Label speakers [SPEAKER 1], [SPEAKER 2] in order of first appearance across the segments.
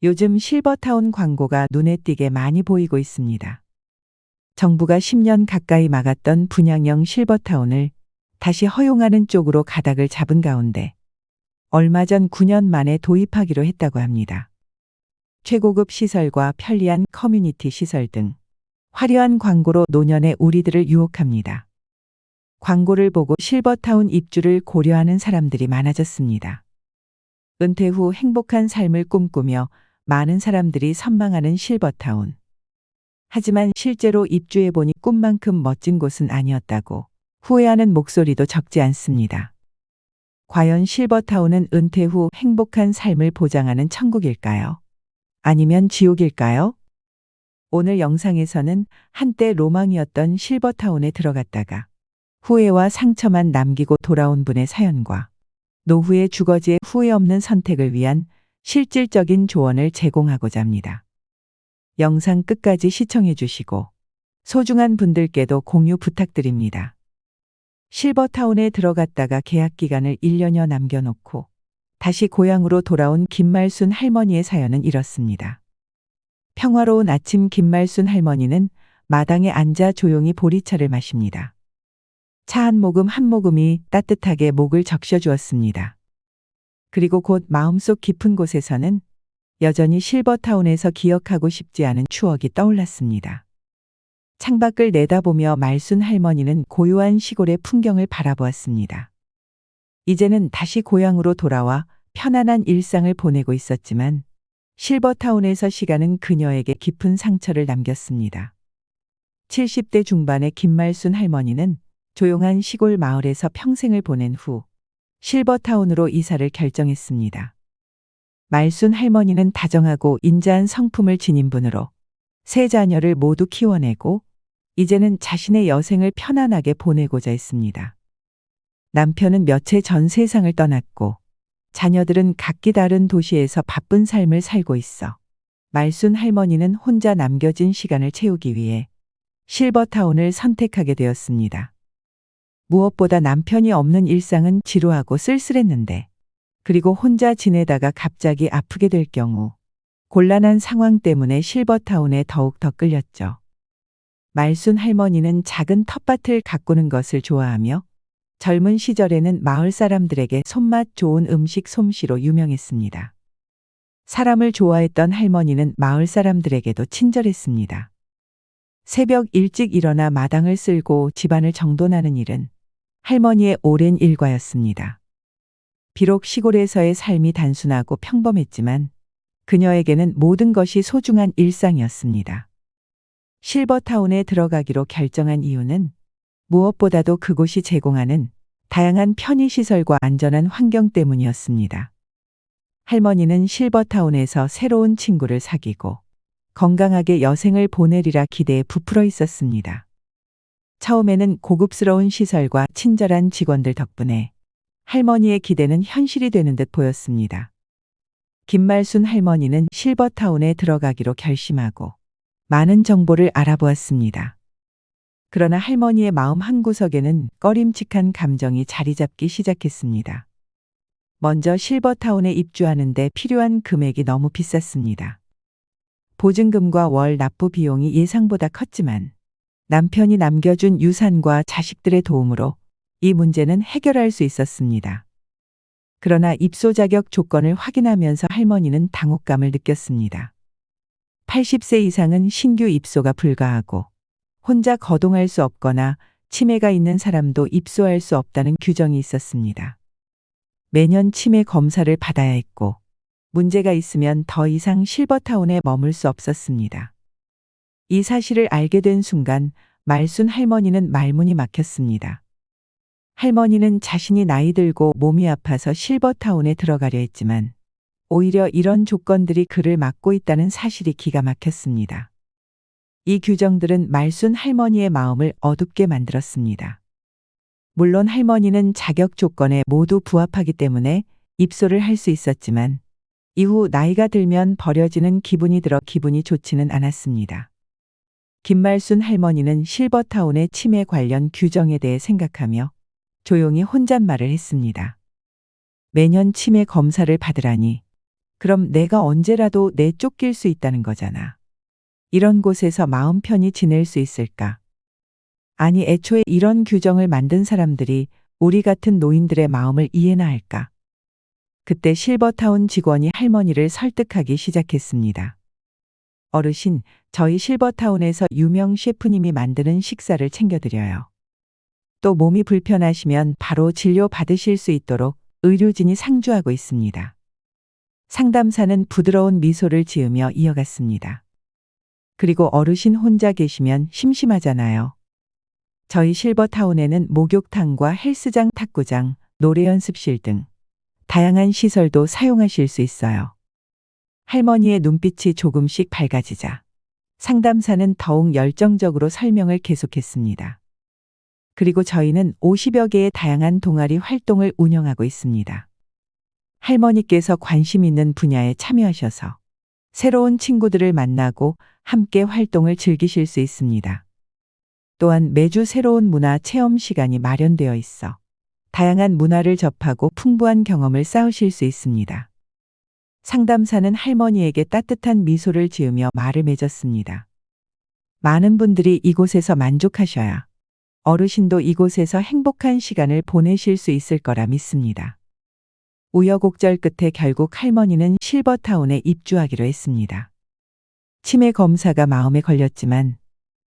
[SPEAKER 1] 요즘 실버타운 광고가 눈에 띄게 많이 보이고 있습니다. 정부가 10년 가까이 막았던 분양형 실버타운을 다시 허용하는 쪽으로 가닥을 잡은 가운데 얼마 전 9년 만에 도입하기로 했다고 합니다. 최고급 시설과 편리한 커뮤니티 시설 등 화려한 광고로 노년의 우리들을 유혹합니다. 광고를 보고 실버타운 입주를 고려하는 사람들이 많아졌습니다. 은퇴 후 행복한 삶을 꿈꾸며 많은 사람들이 선망하는 실버타운. 하지만 실제로 입주해보니 꿈만큼 멋진 곳은 아니었다고 후회하는 목소리도 적지 않습니다. 과연 실버타운은 은퇴 후 행복한 삶을 보장하는 천국일까요? 아니면 지옥일까요? 오늘 영상에서는 한때 로망이었던 실버타운에 들어갔다가 후회와 상처만 남기고 돌아온 분의 사연과 노후의 주거지의 후회 없는 선택을 위한 실질적인 조언을 제공하고자 합니다. 영상 끝까지 시청해 주시고 소중한 분들께도 공유 부탁드립니다. 실버타운에 들어갔다가 계약 기간을 1년여 남겨놓고 다시 고향으로 돌아온 김말순 할머니의 사연은 이렇습니다. 평화로운 아침 김말순 할머니는 마당에 앉아 조용히 보리차를 마십니다. 차 한 모금이 따뜻하게 목을 적셔주었습니다. 그리고 곧 마음속 깊은 곳에서는 여전히 실버타운에서 기억하고 싶지 않은 추억이 떠올랐습니다. 창밖을 내다보며 말순 할머니는 고요한 시골의 풍경을 바라보았습니다. 이제는 다시 고향으로 돌아와 편안한 일상을 보내고 있었지만 실버타운에서 시간은 그녀에게 깊은 상처를 남겼습니다. 70대 중반의 김말순 할머니는 조용한 시골 마을에서 평생을 보낸 후 실버타운으로 이사를 결정했습니다. 말순 할머니는 다정하고 인자한 성품을 지닌 분으로 세 자녀를 모두 키워내고 이제는 자신의 여생을 편안하게 보내고자 했습니다. 남편은 몇 해 전 세상을 떠났고 자녀들은 각기 다른 도시에서 바쁜 삶을 살고 있어 말순 할머니는 혼자 남겨진 시간을 채우기 위해 실버타운을 선택하게 되었습니다. 무엇보다 남편이 없는 일상은 지루하고 쓸쓸했는데 그리고 혼자 지내다가 갑자기 아프게 될 경우 곤란한 상황 때문에 실버타운에 더욱 더 끌렸죠. 말순 할머니는 작은 텃밭을 가꾸는 것을 좋아하며 젊은 시절에는 마을 사람들에게 손맛 좋은 음식 솜씨로 유명했습니다. 사람을 좋아했던 할머니는 마을 사람들에게도 친절했습니다. 새벽 일찍 일어나 마당을 쓸고 집안을 정돈하는 일은 할머니의 오랜 일과였습니다. 비록 시골에서의 삶이 단순하고 평범했지만 그녀에게는 모든 것이 소중한 일상이었습니다. 실버타운에 들어가기로 결정한 이유는 무엇보다도 그곳이 제공하는 다양한 편의시설과 안전한 환경 때문이었습니다. 할머니는 실버타운에서 새로운 친구를 사귀고 건강하게 여생을 보내리라 기대에 부풀어 있었습니다. 처음에는 고급스러운 시설과 친절한 직원들 덕분에 할머니의 기대는 현실이 되는 듯 보였습니다. 김말순 할머니는 실버타운에 들어가기로 결심하고 많은 정보를 알아보았습니다. 그러나 할머니의 마음 한구석에는 꺼림칙한 감정이 자리 잡기 시작했습니다. 먼저 실버타운에 입주하는 데 필요한 금액이 너무 비쌌습니다. 보증금과 월 납부 비용이 예상보다 컸지만 남편이 남겨준 유산과 자식들의 도움으로 이 문제는 해결할 수 있었습니다. 그러나 입소 자격 조건을 확인하면서 할머니는 당혹감을 느꼈습니다. 80세 이상은 신규 입소가 불가하고 혼자 거동할 수 없거나 치매가 있는 사람도 입소할 수 없다는 규정이 있었습니다. 매년 치매 검사를 받아야 했고 문제가 있으면 더 이상 실버타운에 머물 수 없었습니다. 이 사실을 알게 된 순간 말순 할머니는 말문이 막혔습니다. 할머니는 자신이 나이 들고 몸이 아파서 실버타운에 들어가려 했지만 오히려 이런 조건들이 그를 막고 있다는 사실이 기가 막혔습니다. 이 규정들은 말순 할머니의 마음을 어둡게 만들었습니다. 물론 할머니는 자격 조건에 모두 부합하기 때문에 입소를 할 수 있었지만 이후 나이가 들면 버려지는 기분이 들어 기분이 좋지는 않았습니다. 김말순 할머니는 실버타운의 치매 관련 규정에 대해 생각하며 조용히 혼잣말을 했습니다. 매년 치매 검사를 받으라니 그럼 내가 언제라도 내쫓길 수 있다는 거잖아. 이런 곳에서 마음 편히 지낼 수 있을까? 아니, 애초에 이런 규정을 만든 사람들이 우리 같은 노인들의 마음을 이해나 할까? 그때 실버타운 직원이 할머니를 설득하기 시작했습니다. 어르신, 저희 실버타운에서 유명 셰프님이 만드는 식사를 챙겨드려요. 또 몸이 불편하시면 바로 진료 받으실 수 있도록 의료진이 상주하고 있습니다. 상담사는 부드러운 미소를 지으며 이어갔습니다. 그리고 어르신 혼자 계시면 심심하잖아요. 저희 실버타운에는 목욕탕과 헬스장, 탁구장, 노래 연습실 등 다양한 시설도 사용하실 수 있어요. 할머니의 눈빛이 조금씩 밝아지자 상담사는 더욱 열정적으로 설명을 계속했습니다. 그리고 저희는 50여 개의 다양한 동아리 활동을 운영하고 있습니다. 할머니께서 관심 있는 분야에 참여하셔서 새로운 친구들을 만나고 함께 활동을 즐기실 수 있습니다. 또한 매주 새로운 문화 체험 시간이 마련되어 있어 다양한 문화를 접하고 풍부한 경험을 쌓으실 수 있습니다. 상담사는 할머니에게 따뜻한 미소를 지으며 말을 맺었습니다. 많은 분들이 이곳에서 만족하셔야 어르신도 이곳에서 행복한 시간을 보내실 수 있을 거라 믿습니다. 우여곡절 끝에 결국 할머니는 실버타운에 입주하기로 했습니다. 치매 검사가 마음에 걸렸지만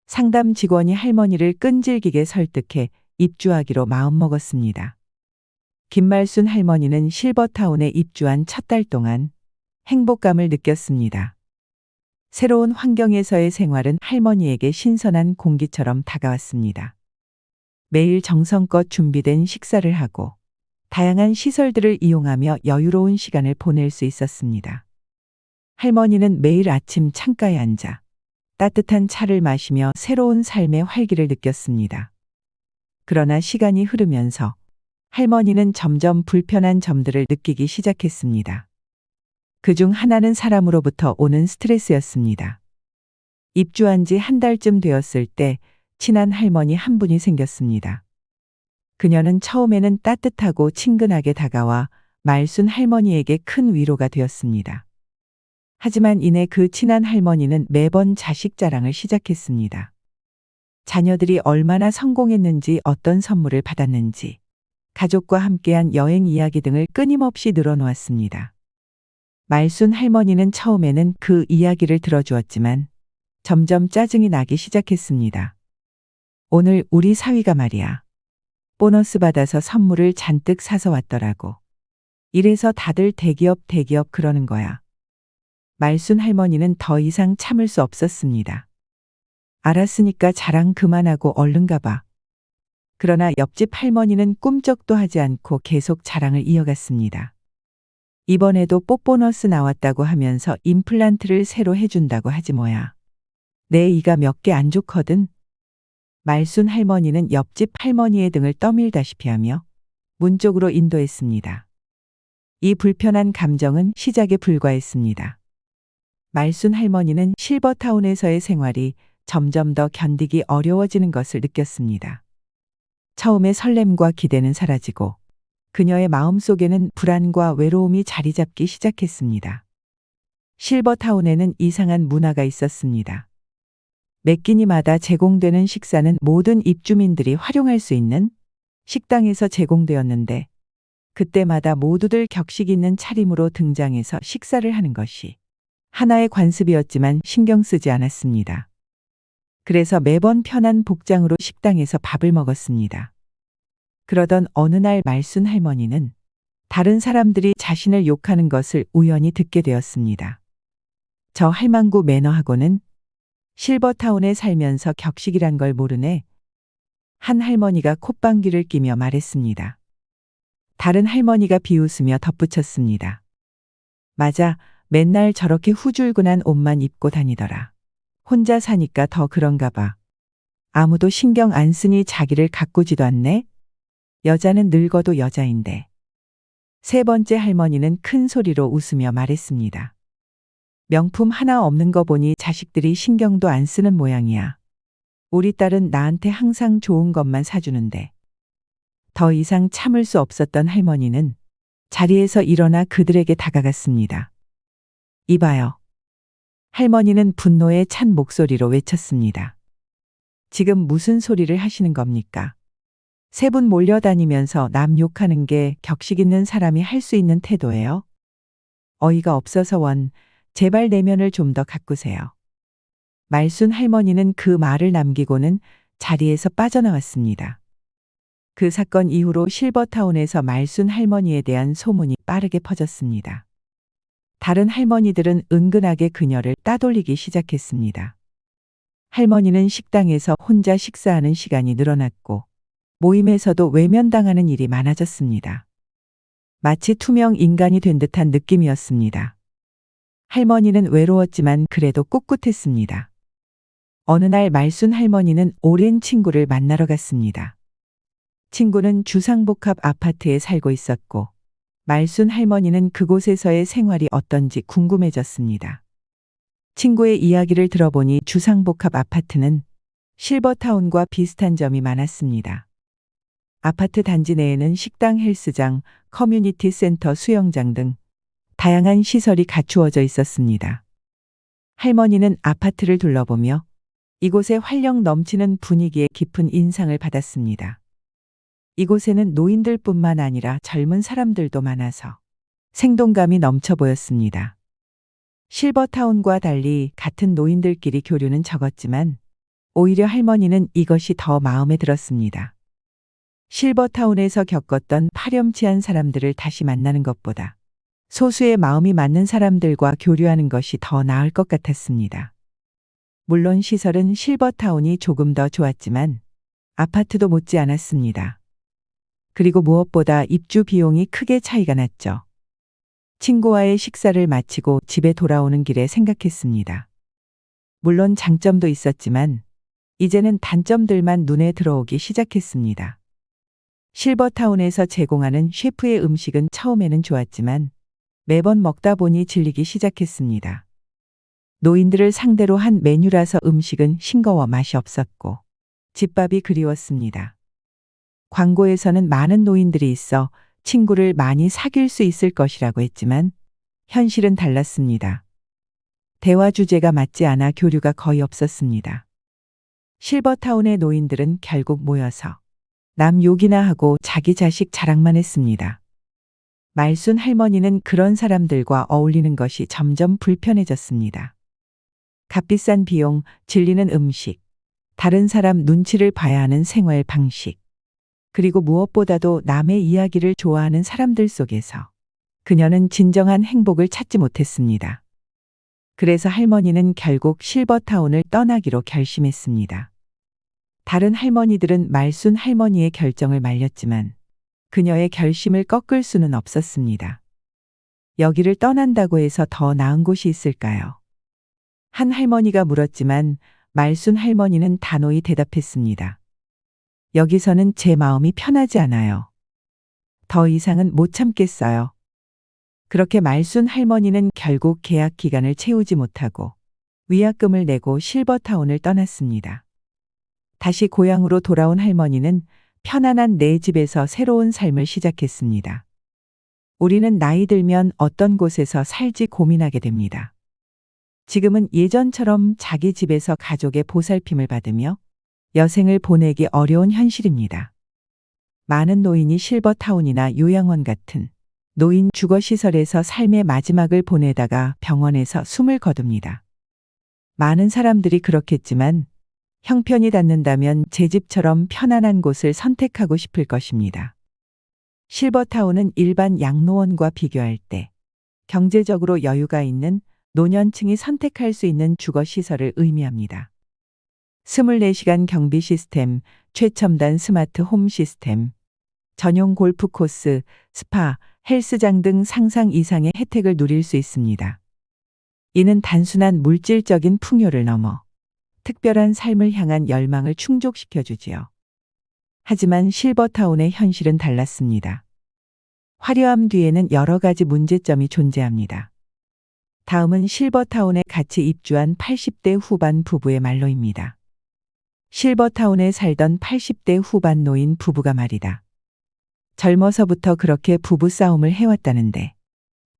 [SPEAKER 1] 상담 직원이 할머니를 끈질기게 설득해 입주하기로 마음먹었습니다. 김말순 할머니는 실버타운에 입주한 첫 달 동안 행복감을 느꼈습니다. 새로운 환경에서의 생활은 할머니에게 신선한 공기처럼 다가왔습니다. 매일 정성껏 준비된 식사를 하고 다양한 시설들을 이용하며 여유로운 시간을 보낼 수 있었습니다. 할머니는 매일 아침 창가에 앉아 따뜻한 차를 마시며 새로운 삶의 활기를 느꼈습니다. 그러나 시간이 흐르면서 할머니는 점점 불편한 점들을 느끼기 시작했습니다. 그중 하나는 사람으로부터 오는 스트레스였습니다. 입주한 지 한 달쯤 되었을 때 친한 할머니 한 분이 생겼습니다. 그녀는 처음에는 따뜻하고 친근하게 다가와 말순 할머니에게 큰 위로가 되었습니다. 하지만 이내 그 친한 할머니는 매번 자식 자랑을 시작했습니다. 자녀들이 얼마나 성공했는지, 어떤 선물을 받았는지, 가족과 함께한 여행 이야기 등을 끊임없이 늘어놓았습니다. 말순 할머니는 처음에는 그 이야기를 들어주었지만 점점 짜증이 나기 시작했습니다. 오늘 우리 사위가 말이야. 보너스 받아서 선물을 잔뜩 사서 왔더라고. 이래서 다들 대기업 그러는 거야. 말순 할머니는 더 이상 참을 수 없었습니다. 알았으니까 자랑 그만하고 얼른 가봐. 그러나 옆집 할머니는 꿈쩍도 하지 않고 계속 자랑을 이어갔습니다. 이번에도 뽀보너스 나왔다고 하면서 임플란트를 새로 해준다고 하지 뭐야. 내 이가 몇 개 안 좋거든. 말순 할머니는 옆집 할머니의 등을 떠밀다시피 하며 문 쪽으로 인도했습니다. 이 불편한 감정은 시작에 불과했습니다. 말순 할머니는 실버타운에서의 생활이 점점 더 견디기 어려워지는 것을 느꼈습니다. 처음에 설렘과 기대는 사라지고 그녀의 마음속에는 불안과 외로움이 자리 잡기 시작했습니다. 실버타운에는 이상한 문화가 있었습니다. 매 끼니마다 제공되는 식사는 모든 입주민들이 활용할 수 있는 식당에서 제공되었는데 그때마다 모두들 격식 있는 차림으로 등장해서 식사를 하는 것이 하나의 관습이었지만 신경 쓰지 않았습니다. 그래서 매번 편한 복장으로 식당에서 밥을 먹었습니다. 그러던 어느 날 말순 할머니는 다른 사람들이 자신을 욕하는 것을 우연히 듣게 되었습니다. 저 할망구 매너하고는 실버타운에 살면서 격식이란 걸 모르네. 한 할머니가 콧방귀를 끼며 말했습니다. 다른 할머니가 비웃으며 덧붙였습니다. 맞아, 맨날 저렇게 후줄근한 옷만 입고 다니더라. 혼자 사니까 더 그런가 봐. 아무도 신경 안 쓰니 자기를 가꾸지도 않네. 여자는 늙어도 여자인데. 세 번째 할머니는 큰 소리로 웃으며 말했습니다. 명품 하나 없는 거 보니 자식들이 신경도 안 쓰는 모양이야. 우리 딸은 나한테 항상 좋은 것만 사주는데. 더 이상 참을 수 없었던 할머니는 자리에서 일어나 그들에게 다가갔습니다. 이봐요. 할머니는 분노에 찬 목소리로 외쳤습니다. 지금 무슨 소리를 하시는 겁니까? 세 분 몰려다니면서 남 욕하는 게 격식 있는 사람이 할 수 있는 태도예요? 어이가 없어서 제발 내면을 좀 더 가꾸세요. 말순 할머니는 그 말을 남기고는 자리에서 빠져나왔습니다. 그 사건 이후로 실버타운에서 말순 할머니에 대한 소문이 빠르게 퍼졌습니다. 다른 할머니들은 은근하게 그녀를 따돌리기 시작했습니다. 할머니는 식당에서 혼자 식사하는 시간이 늘어났고 모임에서도 외면당하는 일이 많아졌습니다. 마치 투명 인간이 된 듯한 느낌이었습니다. 할머니는 외로웠지만 그래도 꿋꿋했습니다. 어느 날 말순 할머니는 오랜 친구를 만나러 갔습니다. 친구는 주상복합 아파트에 살고 있었고 말순 할머니는 그곳에서의 생활이 어떤지 궁금해졌습니다. 친구의 이야기를 들어보니 주상복합 아파트는 실버타운과 비슷한 점이 많았습니다. 아파트 단지 내에는 식당, 헬스장, 커뮤니티 센터, 수영장 등 다양한 시설이 갖추어져 있었습니다. 할머니는 아파트를 둘러보며 이곳의 활력 넘치는 분위기에 깊은 인상을 받았습니다. 이곳에는 노인들뿐만 아니라 젊은 사람들도 많아서 생동감이 넘쳐 보였습니다. 실버타운과 달리 같은 노인들끼리 교류는 적었지만 오히려 할머니는 이것이 더 마음에 들었습니다. 실버타운에서 겪었던 파렴치한 사람들을 다시 만나는 것보다 소수의 마음이 맞는 사람들과 교류하는 것이 더 나을 것 같았습니다. 물론 시설은 실버타운이 조금 더 좋았지만 아파트도 못지 않았습니다. 그리고 무엇보다 입주 비용이 크게 차이가 났죠. 친구와의 식사를 마치고 집에 돌아오는 길에 생각했습니다. 물론 장점도 있었지만 이제는 단점들만 눈에 들어오기 시작했습니다. 실버타운에서 제공하는 셰프의 음식은 처음에는 좋았지만 매번 먹다 보니 질리기 시작했습니다. 노인들을 상대로 한 메뉴라서 음식은 싱거워 맛이 없었고 집밥이 그리웠습니다. 광고에서는 많은 노인들이 있어 친구를 많이 사귈 수 있을 것이라고 했지만 현실은 달랐습니다. 대화 주제가 맞지 않아 교류가 거의 없었습니다. 실버타운의 노인들은 결국 모여서 남 욕이나 하고 자기 자식 자랑만 했습니다. 말순 할머니는 그런 사람들과 어울리는 것이 점점 불편해졌습니다. 값비싼 비용, 질리는 음식, 다른 사람 눈치를 봐야 하는 생활 방식, 그리고 무엇보다도 남의 이야기를 좋아하는 사람들 속에서 그녀는 진정한 행복을 찾지 못했습니다. 그래서 할머니는 결국 실버타운을 떠나기로 결심했습니다. 다른 할머니들은 말순 할머니의 결정을 말렸지만 그녀의 결심을 꺾을 수는 없었습니다. 여기를 떠난다고 해서 더 나은 곳이 있을까요? 한 할머니가 물었지만 말순 할머니는 단호히 대답했습니다. 여기서는 제 마음이 편하지 않아요. 더 이상은 못 참겠어요. 그렇게 말순 할머니는 결국 계약 기간을 채우지 못하고 위약금을 내고 실버타운을 떠났습니다. 다시 고향으로 돌아온 할머니는 편안한 내 집에서 새로운 삶을 시작했습니다. 우리는 나이 들면 어떤 곳에서 살지 고민하게 됩니다. 지금은 예전처럼 자기 집에서 가족의 보살핌을 받으며 여생을 보내기 어려운 현실입니다. 많은 노인이 실버타운이나 요양원 같은 노인 주거시설에서 삶의 마지막을 보내다가 병원에서 숨을 거둡니다. 많은 사람들이 그렇겠지만 형편이 닿는다면 제 집처럼 편안한 곳을 선택하고 싶을 것입니다. 실버타운은 일반 양로원과 비교할 때 경제적으로 여유가 있는 노년층이 선택할 수 있는 주거시설을 의미합니다. 24시간 경비 시스템, 최첨단 스마트 홈 시스템, 전용 골프 코스, 스파, 헬스장 등 상상 이상의 혜택을 누릴 수 있습니다. 이는 단순한 물질적인 풍요를 넘어 특별한 삶을 향한 열망을 충족시켜 주지요. 하지만 실버타운의 현실은 달랐습니다. 화려함 뒤에는 여러 가지 문제점이 존재합니다. 다음은 실버타운에 같이 입주한 80대 후반 부부의 말로입니다. 실버타운에 살던 80대 후반 노인 부부가 말이다. 젊어서부터 그렇게 부부싸움을 해왔다는데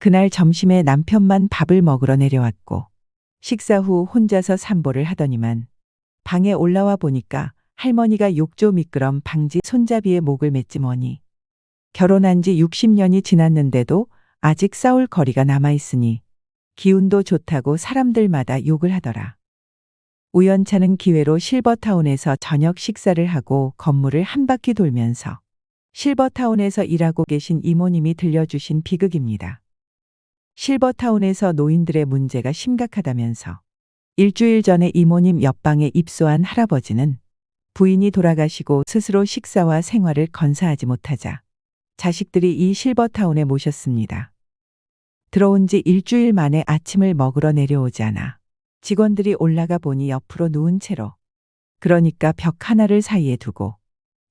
[SPEAKER 1] 그날 점심에 남편만 밥을 먹으러 내려왔고 식사 후 혼자서 산보를 하더니만 방에 올라와 보니까 할머니가 욕조 미끄럼 방지 손잡이에 목을 맸지 뭐니. 결혼한 지 60년이 지났는데도 아직 싸울 거리가 남아있으니 기운도 좋다고 사람들마다 욕을 하더라. 우연찮은 기회로 실버타운에서 저녁 식사를 하고 건물을 한 바퀴 돌면서 실버타운에서 일하고 계신 이모님이 들려주신 비극입니다. 실버타운에서 노인들의 문제가 심각하다면서 일주일 전에 이모님 옆방에 입소한 할아버지는 부인이 돌아가시고 스스로 식사와 생활을 건사하지 못하자 자식들이 이 실버타운에 모셨습니다. 들어온 지 일주일 만에 아침을 먹으러 내려오지 않아 직원들이 올라가 보니 옆으로 누운 채로, 그러니까 벽 하나를 사이에 두고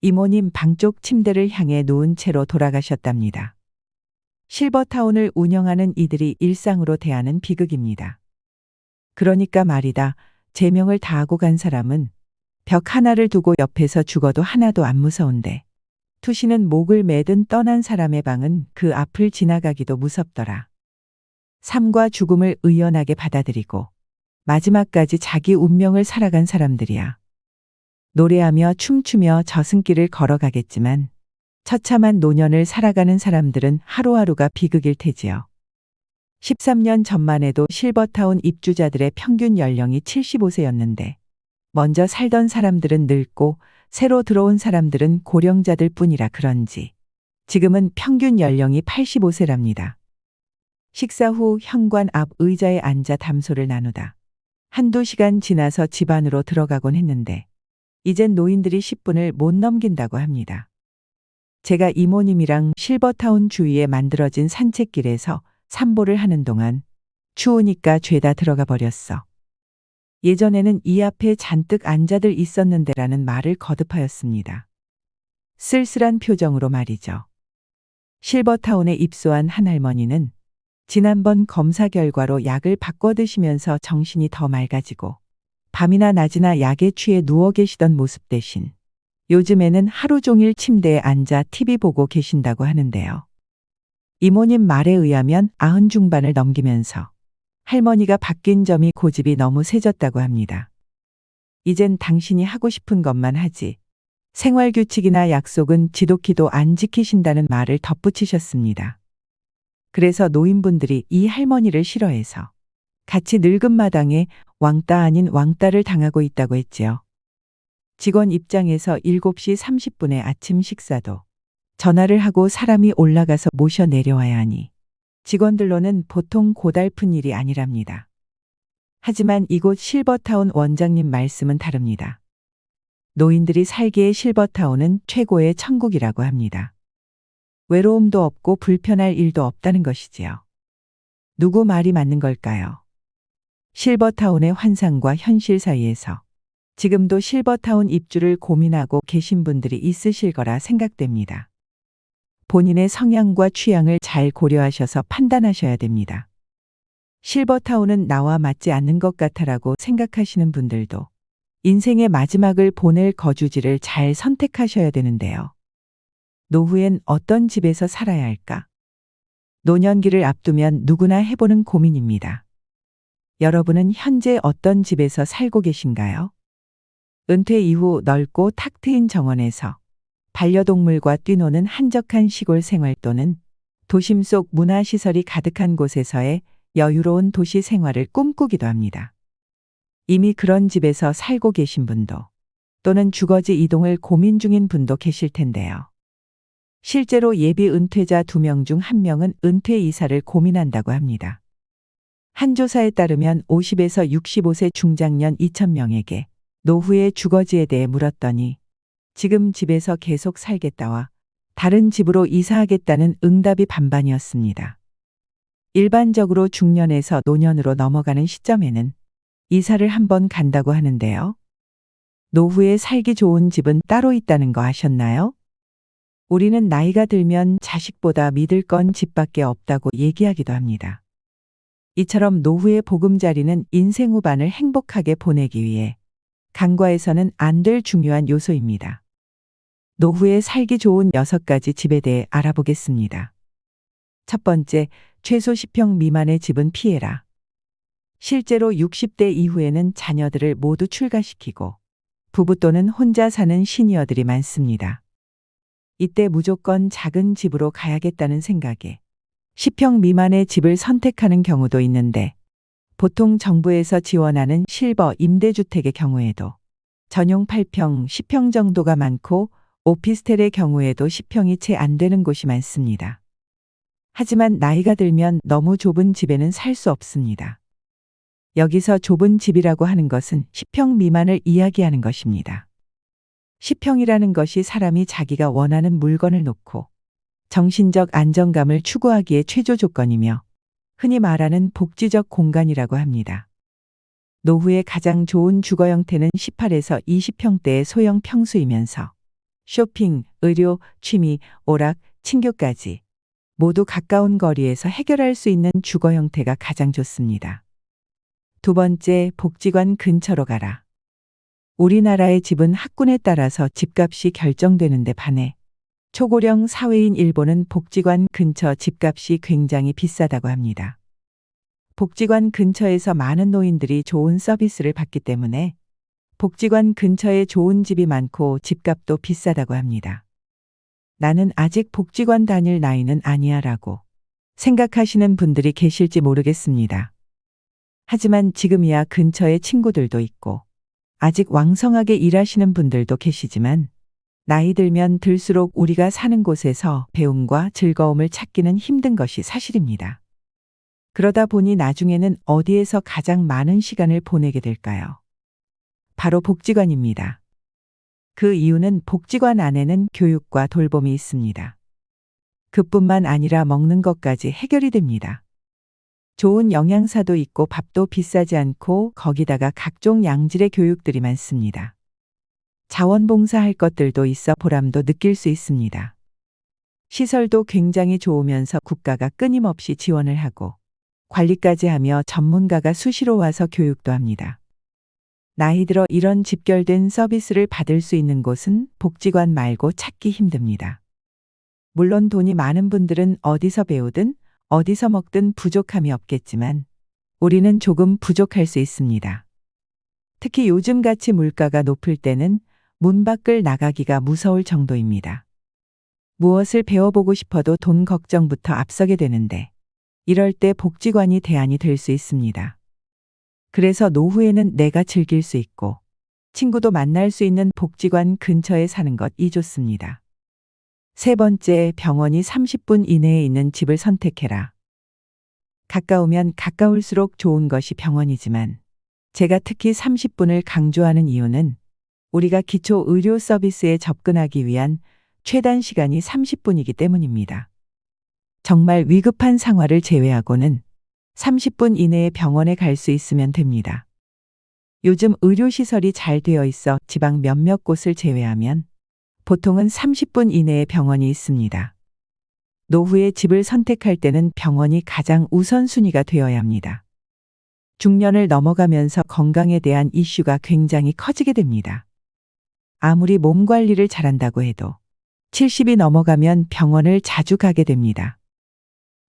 [SPEAKER 1] 이모님 방 쪽 침대를 향해 누운 채로 돌아가셨답니다. 실버타운을 운영하는 이들이 일상으로 대하는 비극입니다. 그러니까 말이다, 제명을 다하고 간 사람은 벽 하나를 두고 옆에서 죽어도 하나도 안 무서운데 투시는 목을 매든 떠난 사람의 방은 그 앞을 지나가기도 무섭더라. 삶과 죽음을 의연하게 받아들이고 마지막까지 자기 운명을 살아간 사람들이야. 노래하며 춤추며 저승길을 걸어가겠지만 처참한 노년을 살아가는 사람들은 하루하루가 비극일 테지요. 13년 전만 해도 실버타운 입주자들의 평균 연령이 75세였는데 먼저 살던 사람들은 늙고 새로 들어온 사람들은 고령자들 뿐이라 그런지 지금은 평균 연령이 85세랍니다. 식사 후 현관 앞 의자에 앉아 담소를 나누다 한두 시간 지나서 집 안으로 들어가곤 했는데 이젠 노인들이 10분을 못 넘긴다고 합니다. 제가 이모님이랑 실버타운 주위에 만들어진 산책길에서 산보를 하는 동안 추우니까 죄다 들어가 버렸어. 예전에는 이 앞에 잔뜩 앉아들 있었는데라는 말을 거듭하였습니다. 쓸쓸한 표정으로 말이죠. 실버타운에 입소한 한 할머니는 지난번 검사 결과로 약을 바꿔 드시면서 정신이 더 맑아지고 밤이나 낮이나 약에 취해 누워 계시던 모습 대신 요즘에는 하루 종일 침대에 앉아 TV 보고 계신다고 하는데요. 이모님 말에 의하면 90 중반을 넘기면서 할머니가 바뀐 점이 고집이 너무 세졌다고 합니다. 이젠 당신이 하고 싶은 것만 하지 생활규칙이나 약속은 지독히도 안 지키신다는 말을 덧붙이셨습니다. 그래서 노인분들이 이 할머니를 싫어해서 같이 늙은 마당에 왕따 아닌 왕따를 당하고 있다고 했지요. 직원 입장에서 7시 30분에 아침 식사도 전화를 하고 사람이 올라가서 모셔 내려와야 하니 직원들로는 보통 고달픈 일이 아니랍니다. 하지만 이곳 실버타운 원장님 말씀은 다릅니다. 노인들이 살기에 실버타운은 최고의 천국이라고 합니다. 외로움도 없고 불편할 일도 없다는 것이지요. 누구 말이 맞는 걸까요? 실버타운의 환상과 현실 사이에서 지금도 실버타운 입주를 고민하고 계신 분들이 있으실 거라 생각됩니다. 본인의 성향과 취향을 잘 고려하셔서 판단하셔야 됩니다. 실버타운은 나와 맞지 않는 것 같아라고 생각하시는 분들도 인생의 마지막을 보낼 거주지를 잘 선택하셔야 되는데요. 노후엔 어떤 집에서 살아야 할까? 노년기를 앞두면 누구나 해보는 고민입니다. 여러분은 현재 어떤 집에서 살고 계신가요? 은퇴 이후 넓고 탁 트인 정원에서 반려동물과 뛰노는 한적한 시골 생활 또는 도심 속 문화시설이 가득한 곳에서의 여유로운 도시 생활을 꿈꾸기도 합니다. 이미 그런 집에서 살고 계신 분도 또는 주거지 이동을 고민 중인 분도 계실 텐데요. 실제로 예비 은퇴자 2명 중 1명은 은퇴 이사를 고민한다고 합니다. 한 조사에 따르면 50에서 65세 중장년 2,000명에게 노후의 주거지에 대해 물었더니 지금 집에서 계속 살겠다와 다른 집으로 이사하겠다는 응답이 반반이었습니다. 일반적으로 중년에서 노년으로 넘어가는 시점에는 이사를 한번 간다고 하는데요. 노후에 살기 좋은 집은 따로 있다는 거 아셨나요? 우리는 나이가 들면 자식보다 믿을 건 집밖에 없다고 얘기하기도 합니다. 이처럼 노후의 보금자리는 인생 후반을 행복하게 보내기 위해 간과해서는 안 될 중요한 요소입니다. 노후에 살기 좋은 6가지 집에 대해 알아보겠습니다. 첫 번째, 최소 10평 미만의 집은 피해라. 실제로 60대 이후에는 자녀들을 모두 출가시키고 부부 또는 혼자 사는 시니어들이 많습니다. 이때 무조건 작은 집으로 가야겠다는 생각에 10평 미만의 집을 선택하는 경우도 있는데, 보통 정부에서 지원하는 실버 임대주택의 경우에도 전용 8평, 10평 정도가 많고 오피스텔의 경우에도 10평이 채 안 되는 곳이 많습니다. 하지만 나이가 들면 너무 좁은 집에는 살 수 없습니다. 여기서 좁은 집이라고 하는 것은 10평 미만을 이야기하는 것입니다. 10평이라는 것이 사람이 자기가 원하는 물건을 놓고 정신적 안정감을 추구하기에 최저 조건이며 흔히 말하는 복지적 공간이라고 합니다. 노후에 가장 좋은 주거 형태는 18에서 20평대의 소형 평수이면서 쇼핑, 의료, 취미, 오락, 친교까지 모두 가까운 거리에서 해결할 수 있는 주거 형태가 가장 좋습니다. 두 번째, 복지관 근처로 가라. 우리나라의 집은 학군에 따라서 집값이 결정되는데 반해 초고령 사회인 일본은 복지관 근처 집값이 굉장히 비싸다고 합니다. 복지관 근처에서 많은 노인들이 좋은 서비스를 받기 때문에 복지관 근처에 좋은 집이 많고 집값도 비싸다고 합니다. 나는 아직 복지관 다닐 나이는 아니야 라고 생각하시는 분들이 계실지 모르겠습니다. 하지만 지금이야 근처에 친구들도 있고 아직 왕성하게 일하시는 분들도 계시지만, 나이 들면 들수록 우리가 사는 곳에서 배움과 즐거움을 찾기는 힘든 것이 사실입니다. 그러다 보니 나중에는 어디에서 가장 많은 시간을 보내게 될까요? 바로 복지관입니다. 그 이유는 복지관 안에는 교육과 돌봄이 있습니다. 그뿐만 아니라 먹는 것까지 해결이 됩니다. 좋은 영양사도 있고 밥도 비싸지 않고 거기다가 각종 양질의 교육들이 많습니다. 자원봉사할 것들도 있어 보람도 느낄 수 있습니다. 시설도 굉장히 좋으면서 국가가 끊임없이 지원을 하고 관리까지 하며 전문가가 수시로 와서 교육도 합니다. 나이 들어 이런 집결된 서비스를 받을 수 있는 곳은 복지관 말고 찾기 힘듭니다. 물론 돈이 많은 분들은 어디서 배우든 어디서 먹든 부족함이 없겠지만 우리는 조금 부족할 수 있습니다. 특히 요즘같이 물가가 높을 때는 문 밖을 나가기가 무서울 정도입니다. 무엇을 배워보고 싶어도 돈 걱정부터 앞서게 되는데, 이럴 때 복지관이 대안이 될 수 있습니다. 그래서 노후에는 내가 즐길 수 있고 친구도 만날 수 있는 복지관 근처에 사는 것이 좋습니다. 세 번째, 병원이 30분 이내에 있는 집을 선택해라. 가까우면 가까울수록 좋은 것이 병원이지만 제가 특히 30분을 강조하는 이유는 우리가 기초 의료 서비스에 접근하기 위한 최단 시간이 30분이기 때문입니다. 정말 위급한 상황을 제외하고는 30분 이내에 병원에 갈 수 있으면 됩니다. 요즘 의료시설이 잘 되어 있어 지방 몇몇 곳을 제외하면 보통은 30분 이내에 병원이 있습니다. 노후에 집을 선택할 때는 병원이 가장 우선순위가 되어야 합니다. 중년을 넘어가면서 건강에 대한 이슈가 굉장히 커지게 됩니다. 아무리 몸 관리를 잘한다고 해도 70이 넘어가면 병원을 자주 가게 됩니다.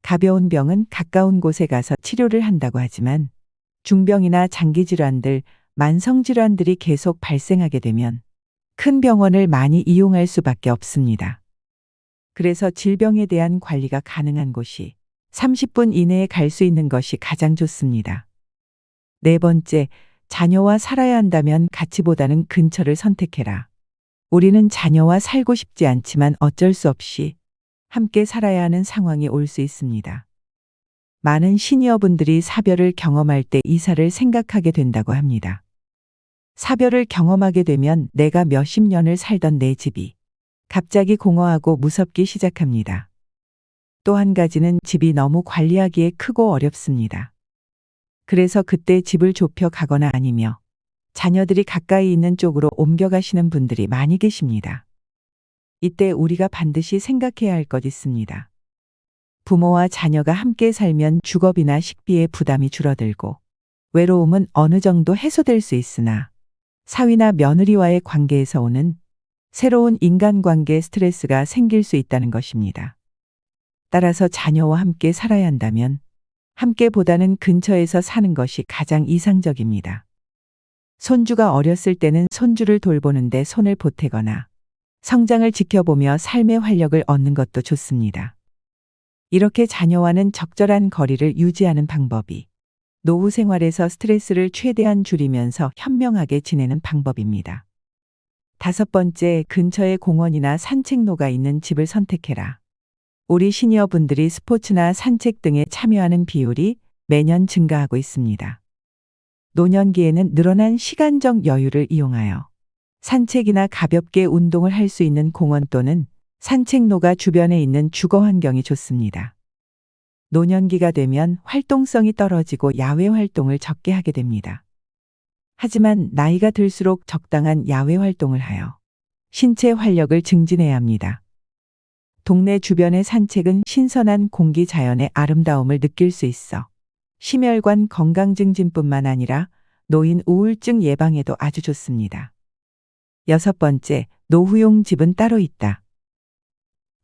[SPEAKER 1] 가벼운 병은 가까운 곳에 가서 치료를 한다고 하지만 중병이나 장기질환들, 만성질환들이 계속 발생하게 되면 큰 병원을 많이 이용할 수밖에 없습니다. 그래서 질병에 대한 관리가 가능한 곳이 30분 이내에 갈 수 있는 것이 가장 좋습니다. 네 번째, 자녀와 살아야 한다면 같이보다는 근처를 선택해라. 우리는 자녀와 살고 싶지 않지만 어쩔 수 없이 함께 살아야 하는 상황이 올 수 있습니다. 많은 시니어분들이 사별을 경험할 때 이사를 생각하게 된다고 합니다. 사별을 경험하게 되면 내가 몇십 년을 살던 내 집이 갑자기 공허하고 무섭기 시작합니다. 또 한 가지는 집이 너무 관리하기에 크고 어렵습니다. 그래서 그때 집을 좁혀 가거나 아니며 자녀들이 가까이 있는 쪽으로 옮겨가시는 분들이 많이 계십니다. 이때 우리가 반드시 생각해야 할 것 있습니다. 부모와 자녀가 함께 살면 주거비나 식비의 부담이 줄어들고 외로움은 어느 정도 해소될 수 있으나 사위나 며느리와의 관계에서 오는 새로운 인간관계 스트레스가 생길 수 있다는 것입니다. 따라서 자녀와 함께 살아야 한다면 함께보다는 근처에서 사는 것이 가장 이상적입니다. 손주가 어렸을 때는 손주를 돌보는데 손을 보태거나 성장을 지켜보며 삶의 활력을 얻는 것도 좋습니다. 이렇게 자녀와는 적절한 거리를 유지하는 방법이 노후 생활에서 스트레스를 최대한 줄이면서 현명하게 지내는 방법입니다. 5번째, 근처에 공원이나 산책로가 있는 집을 선택해라. 우리 시니어분들이 스포츠나 산책 등에 참여하는 비율이 매년 증가하고 있습니다. 노년기에는 늘어난 시간적 여유를 이용하여 산책이나 가볍게 운동을 할 수 있는 공원 또는 산책로가 주변에 있는 주거 환경이 좋습니다. 노년기가 되면 활동성이 떨어지고 야외 활동을 적게 하게 됩니다. 하지만 나이가 들수록 적당한 야외 활동을 하여 신체 활력을 증진해야 합니다. 동네 주변의 산책은 신선한 공기 자연의 아름다움을 느낄 수 있어 심혈관 건강 증진뿐만 아니라 노인 우울증 예방에도 아주 좋습니다. 6번째, 노후용 집은 따로 있다.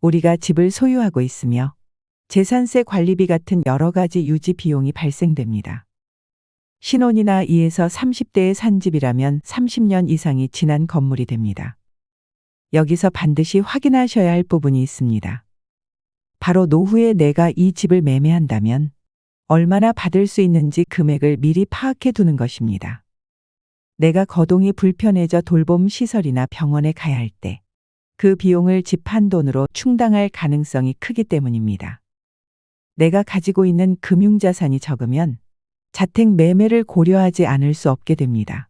[SPEAKER 1] 우리가 집을 소유하고 있으며 재산세 관리비 같은 여러 가지 유지 비용이 발생됩니다. 신혼이나 2에서 30대에 산 집이라면 30년 이상이 지난 건물이 됩니다. 여기서 반드시 확인하셔야 할 부분이 있습니다. 바로 노후에 내가 이 집을 매매한다면 얼마나 받을 수 있는지 금액을 미리 파악해 두는 것입니다. 내가 거동이 불편해져 돌봄 시설이나 병원에 가야 할 때 그 비용을 집 한 돈으로 충당할 가능성이 크기 때문입니다. 내가 가지고 있는 금융자산이 적으면 자택 매매를 고려하지 않을 수 없게 됩니다.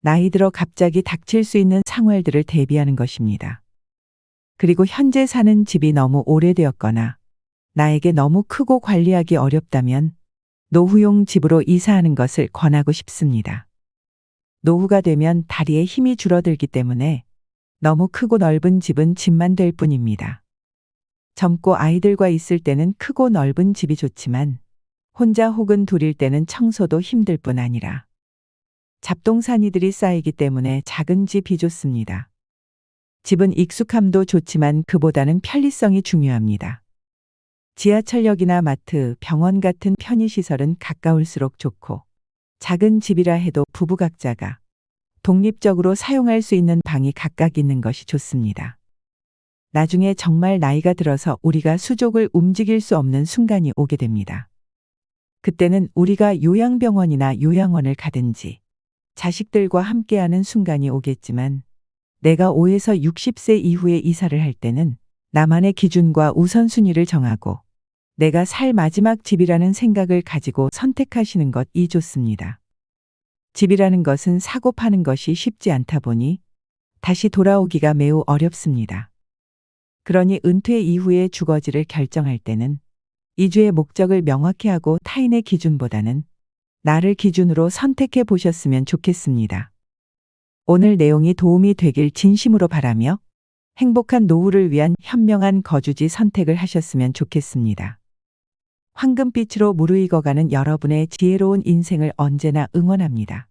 [SPEAKER 1] 나이 들어 갑자기 닥칠 수 있는 상황들을 대비하는 것입니다. 그리고 현재 사는 집이 너무 오래되었거나 나에게 너무 크고 관리하기 어렵다면 노후용 집으로 이사하는 것을 권하고 싶습니다. 노후가 되면 다리에 힘이 줄어들기 때문에 너무 크고 넓은 집은 집만 될 뿐입니다. 젊고 아이들과 있을 때는 크고 넓은 집이 좋지만 혼자 혹은 둘일 때는 청소도 힘들 뿐 아니라 잡동사니들이 쌓이기 때문에 작은 집이 좋습니다. 집은 익숙함도 좋지만 그보다는 편리성이 중요합니다. 지하철역이나 마트, 병원 같은 편의시설은 가까울수록 좋고 작은 집이라 해도 부부 각자가 독립적으로 사용할 수 있는 방이 각각 있는 것이 좋습니다. 나중에 정말 나이가 들어서 우리가 수족을 움직일 수 없는 순간이 오게 됩니다. 그때는 우리가 요양병원이나 요양원을 가든지 자식들과 함께하는 순간이 오겠지만 내가 5에서 60세 이후에 이사를 할 때는 나만의 기준과 우선순위를 정하고 내가 살 마지막 집이라는 생각을 가지고 선택하시는 것이 좋습니다. 집이라는 것은 사고 파는 것이 쉽지 않다 보니 다시 돌아오기가 매우 어렵습니다. 그러니 은퇴 이후에 주거지를 결정할 때는 이주의 목적을 명확히 하고 타인의 기준보다는 나를 기준으로 선택해 보셨으면 좋겠습니다. 오늘 내용이 도움이 되길 진심으로 바라며 행복한 노후를 위한 현명한 거주지 선택을 하셨으면 좋겠습니다. 황금빛으로 무르익어가는 여러분의 지혜로운 인생을 언제나 응원합니다.